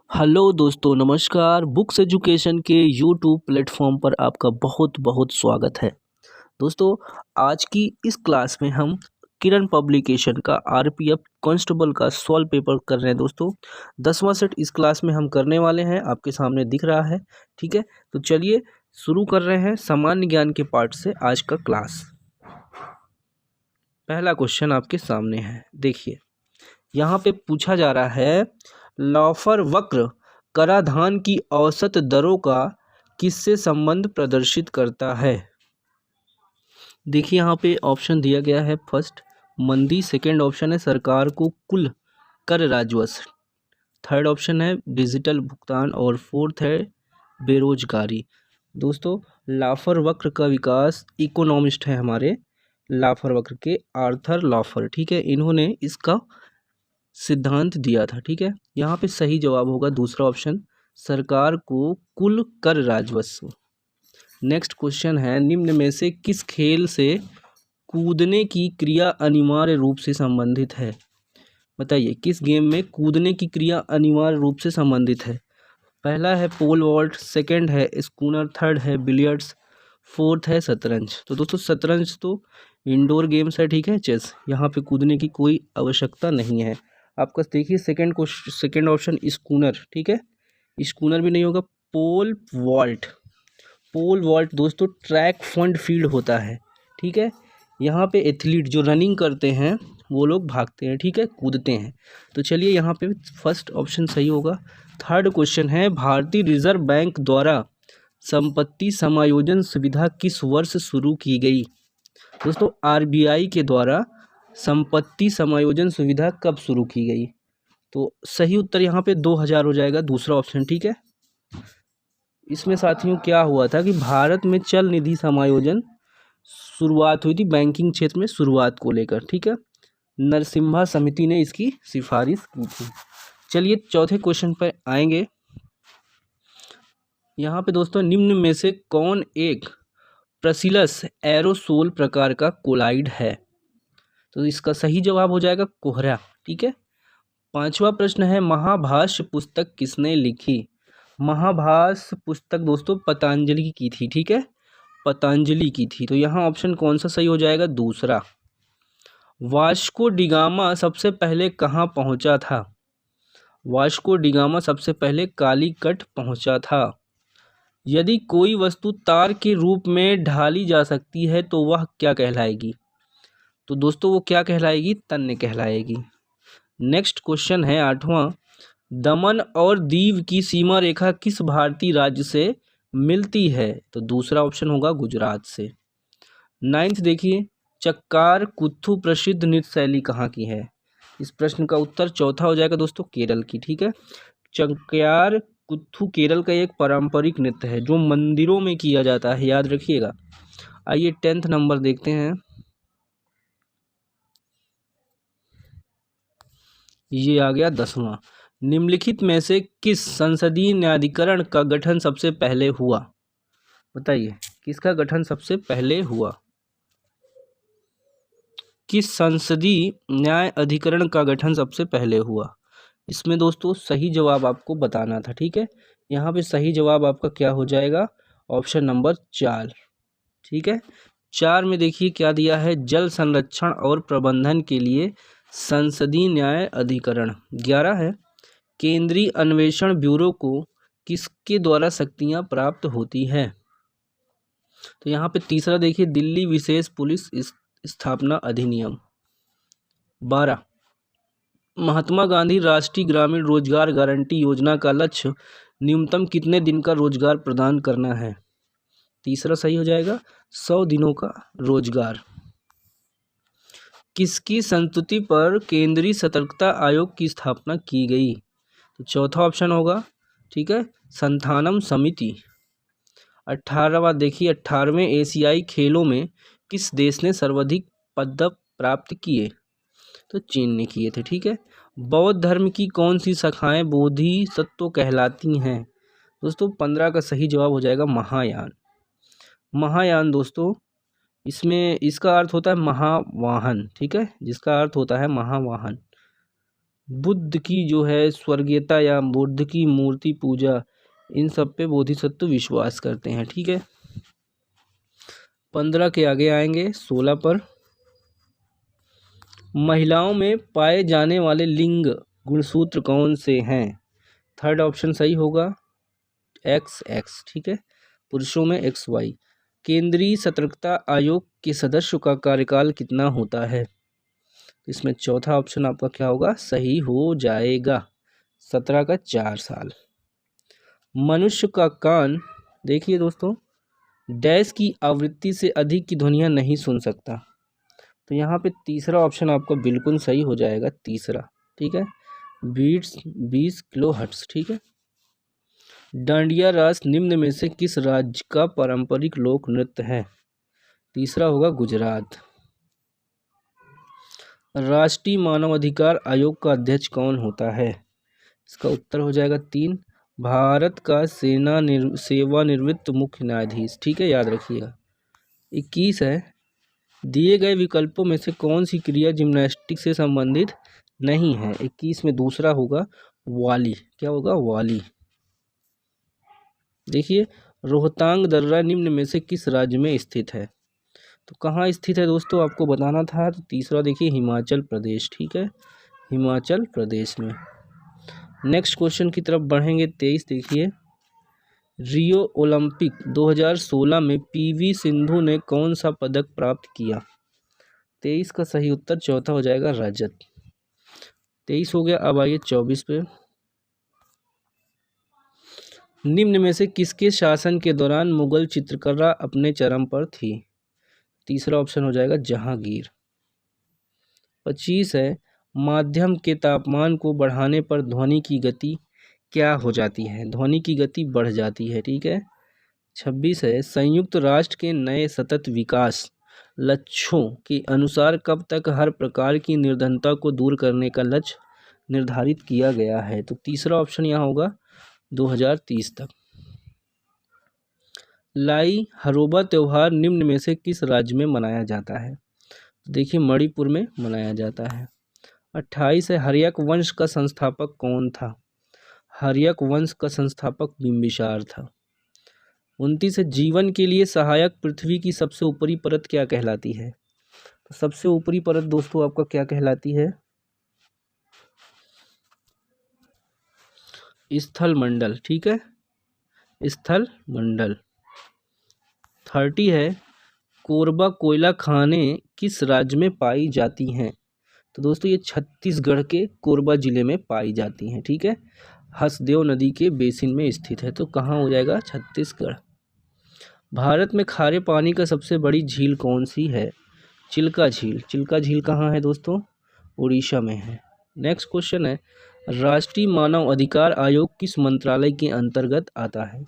Hello दोस्तों, नमस्कार। Books education के यूट्यूब प्लेटफॉर्म पर आपका बहुत बहुत स्वागत है। दोस्तों, आज की इस क्लास में हम किरण पब्लिकेशन का आरपीएफ कांस्टेबल का सॉल्व पेपर कर रहे हैं। दोस्तों, 10वां सेट इस क्लास में हम करने वाले हैं, आपके सामने दिख रहा है। ठीक है, तो चलिए शुरू कर रहे हैं सामान्य ज्ञान के पार्ट से आज का क्लास। पहला क्वेश्चन आपके सामने है, देखिए यहाँ पे पूछा जा रहा है, लॉफर वक्र कराधान की औसत दरों का किससे संबंध प्रदर्शित करता है। देखिए यहाँ पे ऑप्शन दिया गया है, फर्स्ट मंदी, सेकंड ऑप्शन है सरकार को कुल कर राजस्व, थर्ड ऑप्शन है डिजिटल भुगतान और फोर्थ है बेरोजगारी। दोस्तों, लाफर वक्र का विकास इकोनॉमिस्ट है हमारे लाफर वक्र के आर्थर लॉफर। ठीक है, इन्होंने इसका सिद्धांत दिया था। ठीक है, यहाँ पे सही जवाब होगा दूसरा ऑप्शन, सरकार को कुल कर राजस्व। नेक्स्ट क्वेश्चन है, निम्न में से किस खेल से कूदने की क्रिया अनिवार्य रूप से संबंधित है। बताइए किस गेम में कूदने की क्रिया अनिवार्य रूप से संबंधित है। पहला है पोल वॉल्ट, सेकंड है स्कूनर, थर्ड है बिलियर्ड्स, फोर्थ है शतरंज। तो दोस्तों शतरंज तो इंडोर गेम्स है। ठीक है, चेस, यहाँ पे कूदने की कोई आवश्यकता नहीं है। आपका देखिए सेकंड ऑप्शन स्कूनर। ठीक है, स्कूनर भी नहीं होगा। पोल वॉल्ट दोस्तों ट्रैक फंड फील्ड होता है। ठीक है, यहाँ पे एथलीट जो रनिंग करते हैं वो लोग भागते हैं, ठीक है, कूदते हैं। तो चलिए यहाँ पे फर्स्ट ऑप्शन सही होगा। थर्ड क्वेश्चन है, भारतीय रिजर्व बैंक द्वारा संपत्ति समायोजन सुविधा किस वर्ष शुरू की गई। दोस्तों आरबीआई के द्वारा संपत्ति समायोजन सुविधा कब शुरू की गई। तो सही उत्तर यहाँ पे 2000 हो जाएगा, दूसरा ऑप्शन। ठीक है, इसमें साथियों क्या हुआ था कि भारत में चल निधि समायोजन शुरुआत हुई थी बैंकिंग क्षेत्र में शुरुआत को लेकर। ठीक है, नरसिम्हा समिति ने इसकी सिफारिश की थी। चलिए चौथे क्वेश्चन पर आएंगे। यहाँ पे दोस्तों निम्न में से कौन एक प्रसिलस एरोसोल प्रकार का कोलाइड है। तो इसका सही जवाब हो जाएगा कोहरा। ठीक है, पांचवा प्रश्न है, महाभाष्य पुस्तक किसने लिखी। महाभाष्य पुस्तक दोस्तों पतंजलि की थी। ठीक है, पतंजलि की थी। तो यहाँ ऑप्शन कौन सा सही हो जाएगा, दूसरा। वास्को डिगामा सबसे पहले कहाँ पहुँचा था। वास्को डिगामा सबसे पहले कालीकट पहुँचा था। यदि कोई वस्तु तार के रूप में ढाली जा सकती है तो वह क्या कहलाएगी। तो दोस्तों वो क्या कहलाएगी, तन्य कहलाएगी। नेक्स्ट क्वेश्चन है आठवां, दमन और दीव की सीमा रेखा किस भारतीय राज्य से मिलती है। तो दूसरा ऑप्शन होगा गुजरात से। नाइन्थ देखिए, चक्कार कुथु प्रसिद्ध नृत्य शैली कहाँ की है। इस प्रश्न का उत्तर चौथा हो जाएगा दोस्तों, केरल की। ठीक है, चक्यार कुथु केरल का एक पारंपरिक नृत्य है जो मंदिरों में किया जाता है, याद रखिएगा। आइए 10th नंबर देखते हैं। ये आ गया 10वां, निम्नलिखित में से किस संसदीय न्यायाधिकरण का गठन सबसे पहले हुआ। बताइए किसका गठन सबसे पहले हुआ, किस संसदीय न्याय अधिकरण का गठन सबसे पहले हुआ। इसमें दोस्तों सही जवाब आपको बताना था। ठीक है, यहाँ पे सही जवाब आपका क्या हो जाएगा, ऑप्शन नंबर 4। ठीक है, 4 में देखिए क्या दिया है, जल संरक्षण और प्रबंधन के लिए संसदीय न्याय अधिकरण। 11 है, केंद्रीय अन्वेषण ब्यूरो को किसके द्वारा शक्तियां प्राप्त होती हैं। तो यहाँ पे तीसरा देखिए, दिल्ली विशेष पुलिस स्थापना अधिनियम। 12, महात्मा गांधी राष्ट्रीय ग्रामीण रोजगार गारंटी योजना का लक्ष्य न्यूनतम कितने दिन का रोजगार प्रदान करना है। तीसरा सही हो जाएगा, 100 दिनों का रोजगार। किसकी संस्तुति पर केंद्रीय सतर्कता आयोग की स्थापना की गई। तो चौथा ऑप्शन होगा। ठीक है, संथानम समिति। 18वां देखिए, 18वें एशियाई खेलों में किस देश ने सर्वाधिक पदक प्राप्त किए। तो चीन ने किए थे। ठीक है, बौद्ध धर्म की कौन सी शाखाएं बोधिसत्व कहलाती हैं। दोस्तों 15 का सही जवाब हो जाएगा महायान। महायान दोस्तों इसमें इसका अर्थ होता है महावाहन। ठीक है, जिसका अर्थ होता है महावाहन। बुद्ध की जो है स्वर्गीयता या बुद्ध की मूर्ति पूजा, इन सब पे बोधिसत्व विश्वास करते हैं। ठीक है, 15 के आगे आएंगे 16 पर। महिलाओं में पाए जाने वाले लिंग गुणसूत्र कौन से हैं? थर्ड ऑप्शन सही होगा, एक्स एक्स। ठीक है, पुरुषों में एक्स वाई। केंद्रीय सतर्कता आयोग के सदस्यों का कार्यकाल कितना होता है? इसमें चौथा ऑप्शन आपका क्या होगा, सही हो जाएगा, 17 का 4 साल। मनुष्य का कान, देखिए दोस्तों, डैश की आवृत्ति से अधिक की ध्वनियाँ नहीं सुन सकता, तो यहाँ पे तीसरा ऑप्शन आपका बिल्कुल सही हो जाएगा, तीसरा। ठीक है, बीट्स 20 किलो हर्ट्ज। ठीक है, डांडिया रास निम्न में से किस राज्य का पारंपरिक लोक नृत्य है? तीसरा होगा गुजरात। राष्ट्रीय मानवाधिकार आयोग का अध्यक्ष कौन होता है? इसका उत्तर हो जाएगा 3, भारत का सेवानिवृत्त मुख्य न्यायाधीश। ठीक है, याद रखिएगा। 21 है, दिए गए विकल्पों में से कौन सी क्रिया जिम्नास्टिक से संबंधित नहीं है? 21 में दूसरा होगा वाली। क्या होगा, वाली। देखिए, रोहतांग दर्रा निम्न में से किस राज्य में स्थित है? तो कहाँ स्थित है दोस्तों, आपको बताना था। तो तीसरा देखिए, हिमाचल प्रदेश। ठीक है, हिमाचल प्रदेश में। नेक्स्ट क्वेश्चन की तरफ बढ़ेंगे। 23 देखिए, रियो ओलंपिक 2016 में पीवी सिंधु ने कौन सा पदक प्राप्त किया? 23 का सही उत्तर चौथा हो जाएगा, रजत। 23 हो गया। अब आइए 24 पे। निम्न में से किसके शासन के दौरान मुगल चित्रकला अपने चरम पर थी? तीसरा ऑप्शन हो जाएगा, जहांगीर। 25 है, माध्यम के तापमान को बढ़ाने पर ध्वनि की गति क्या हो जाती है? ध्वनि की गति बढ़ जाती है। ठीक है, 26 है, संयुक्त राष्ट्र के नए सतत विकास लक्ष्यों के अनुसार कब तक हर प्रकार की निर्धनता को दूर करने का लक्ष्य निर्धारित किया गया है? तो तीसरा ऑप्शन यहाँ होगा, 2030 तक। लाई हरोबा त्योहार निम्न में से किस राज्य में मनाया जाता है? देखिए, मणिपुर में मनाया जाता है। 28 है, हर्यक वंश का संस्थापक कौन था? हर्यक वंश का संस्थापक बिंबिसार था। 29 है, जीवन के लिए सहायक पृथ्वी की सबसे ऊपरी परत क्या कहलाती है? तो सबसे ऊपरी परत दोस्तों आपका क्या कहलाती है? स्थल मंडल। ठीक है, स्थल मंडल। 30 है, कोरबा कोयला खानें किस राज्य में पाई जाती हैं? तो दोस्तों ये छत्तीसगढ़ के कोरबा जिले में पाई जाती हैं। ठीक है, हसदेव नदी के बेसिन में स्थित है, तो कहाँ हो जाएगा, छत्तीसगढ़। भारत में खारे पानी का सबसे बड़ी झील कौन सी है? चिल्का झील। चिल्का झील कहाँ है दोस्तों? उड़ीसा में है। नेक्स्ट क्वेश्चन है, राष्ट्रीय मानव अधिकार आयोग किस मंत्रालय के अंतर्गत आता है?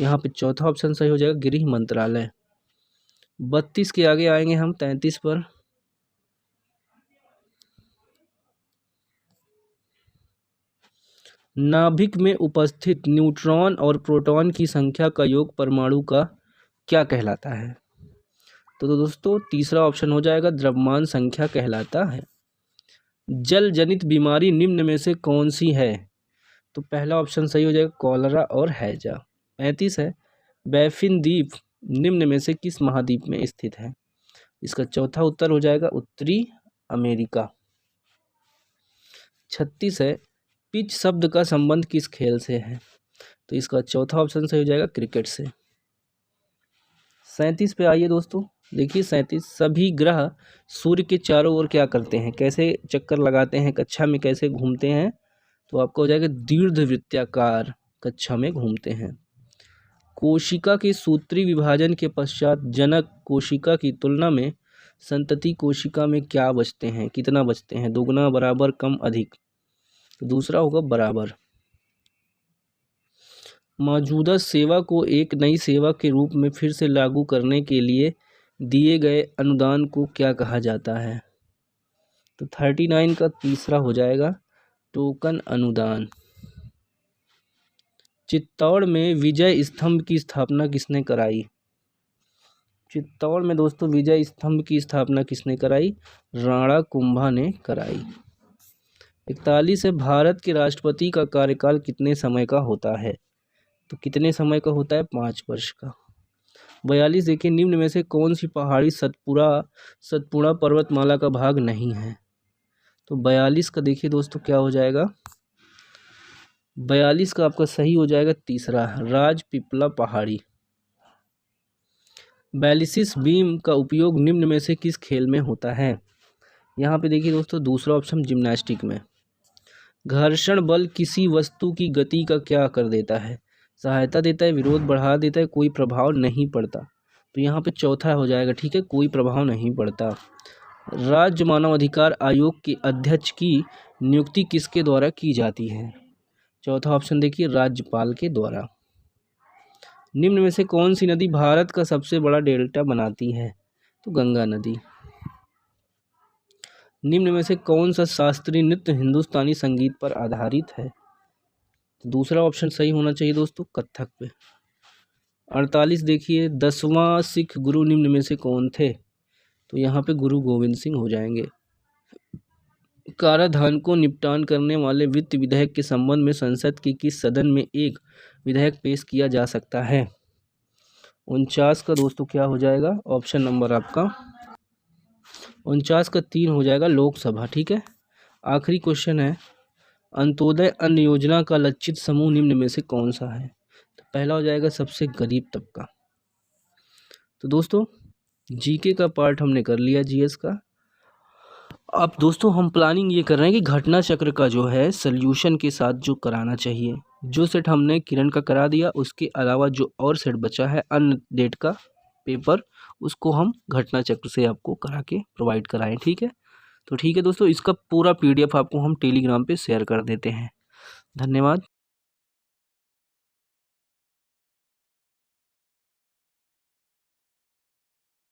यहाँ पे चौथा ऑप्शन सही हो जाएगा, गृह मंत्रालय। 32 के आगे आएंगे हम 33 पर। नाभिक में उपस्थित न्यूट्रॉन और प्रोटॉन की संख्या का योग परमाणु का क्या कहलाता है? तो दोस्तों तीसरा ऑप्शन हो जाएगा, द्रव्यमान संख्या कहलाता है। जल जनित बीमारी निम्न में से कौन सी है? तो पहला ऑप्शन सही हो जाएगा, कॉलरा और हैजा। 35 है, बैफिन द्वीप निम्न में से किस महाद्वीप में स्थित है? इसका चौथा उत्तर हो जाएगा, उत्तरी अमेरिका। 36 है, पिच शब्द का संबंध किस खेल से है? तो इसका चौथा ऑप्शन सही हो जाएगा, क्रिकेट से। 37 पे आइए दोस्तों। देखिए 37, सभी ग्रह सूर्य के चारों ओर क्या करते हैं, कैसे चक्कर लगाते हैं, कक्षा में कैसे घूमते हैं? तो आपका हो जाएगा, दीर्घवृत्ताकार कक्षा में घूमते हैं। कोशिका के सूत्री विभाजन के पश्चात जनक कोशिका की तुलना में संतति कोशिका में क्या बचते हैं, कितना बचते हैं? दोगुना, बराबर, कम, अधिक? तो दूसरा होगा, बराबर। मौजूदा सेवा को एक नई सेवा के रूप में फिर से लागू करने के लिए दिए गए अनुदान को क्या कहा जाता है? तो 39 का तीसरा हो जाएगा, टोकन अनुदान। चित्तौड़ में विजय स्तंभ की स्थापना किसने कराई? चित्तौड़ में दोस्तों विजय स्तंभ की स्थापना किसने कराई? राणा कुंभा ने कराई। 41 है, भारत के राष्ट्रपति का कार्यकाल कितने समय का होता है? तो कितने समय का होता है? 5 वर्ष का। 42 देखिए, निम्न में से कौन सी पहाड़ी सतपुड़ा पर्वतमाला का भाग नहीं है? तो 42 का देखिए दोस्तों क्या हो जाएगा? 42 का आपका सही हो जाएगा तीसरा, राजपीपला पहाड़ी। 42 बीम का उपयोग निम्न में से किस खेल में होता है? यहाँ पे देखिए दोस्तों दूसरा ऑप्शन जिम्नास्टिक में। घर्षण बल किसी वस्तु की गति का क्या कर देता है? सहायता देता है, विरोध बढ़ा देता है, कोई प्रभाव नहीं पड़ता। तो यहाँ पे चौथा हो जाएगा, ठीक है, कोई प्रभाव नहीं पड़ता। राज्य मानव अधिकार आयोग के अध्यक्ष की नियुक्ति किसके द्वारा की जाती है? चौथा ऑप्शन देखिए, राज्यपाल के द्वारा। निम्न में से कौन सी नदी भारत का सबसे बड़ा डेल्टा बनाती है? तो गंगा नदी। निम्न में से कौन सा शास्त्रीय नृत्य हिंदुस्तानी संगीत पर आधारित है? तो दूसरा ऑप्शन सही होना चाहिए दोस्तों, कथक पे। 48 देखिए, 10वां सिख गुरु निम्न में से कौन थे? तो यहाँ पे गुरु गोविंद सिंह हो जाएंगे। कराधान को निपटान करने वाले वित्त विधेयक के संबंध में संसद के किस सदन में एक विधेयक पेश किया जा सकता है? 49 का दोस्तों क्या हो जाएगा? ऑप्शन नंबर आपका 49 का 3 हो जाएगा, लोकसभा, ठीक है। आखिरी क्वेश्चन है, अंत्योदय अन्न योजना का लक्षित समूह निम्न में से कौन सा है? तो पहला हो जाएगा सबसे गरीब तबका। तो दोस्तों जीके का पार्ट हमने कर लिया, जीएस का। अब दोस्तों हम प्लानिंग ये कर रहे हैं कि घटना चक्र का जो है सॉल्यूशन के साथ जो कराना चाहिए। जो सेट हमने किरण का करा दिया, उसके अलावा जो और सेट बचा है अन्य डेट का पेपर, उसको हम घटना चक्र से आपको करा के प्रोवाइड कराएं, ठीक है। तो ठीक है दोस्तों, इसका पूरा PDF आपको हम टेलीग्राम पे शेयर कर देते हैं। धन्यवाद।